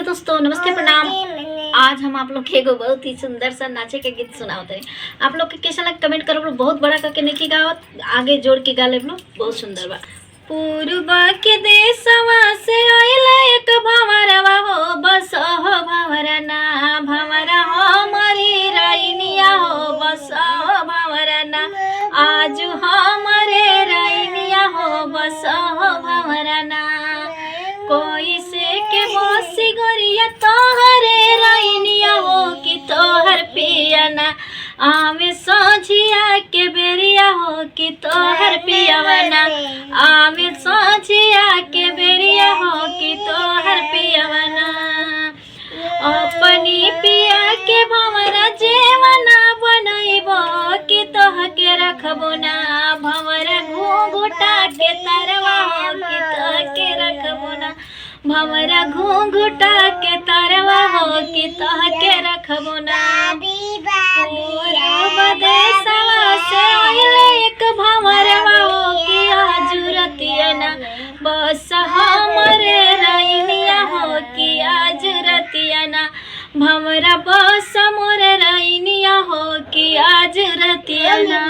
दोस्तों, नमस्ते, प्रणाम। आज हम आप लोग के एगो बहुत ही सुंदर सा नाचे के गीत सुनावत है। आप लोग के कैसा लग कमेंट करो। बहुत बड़ा करके नहीं गावत, आगे जोड़ के गा ले। बहुत सुंदर बा। पूर्व के देशवा से आइला एक भंवरवा हो, बस हो भंवरा ना भंवरा हो मरी रैनिया हो, बस हो भंवरा ना आज हमारे रैनिया हो, बस हो भंवरा ना कोई से के बसी गोरिया तोहरे रैनिया हो कि तोहर पियाना आमे सोझिया के बेरिया हो कि तोहर पियावना आमे सोझिया के बेरिया हो कि तोहर पियावना अपनी पिया के भंवरा जेवना बनैबो कि तोह के रखबो ना भंवरा घूंघटा के तरवा हो कि तोह के रखबो ना भंवरा घूंघटा के तरवा हो कि तोह के रखबो ना पूरब देशवा से आइले एक भंवरवा हो कि आजुरतिया ना बस हमरे रैनिया हो कि आजुरतिया ना भंवरा बस मोरे रैनिया हो कि आजुरतिया ना।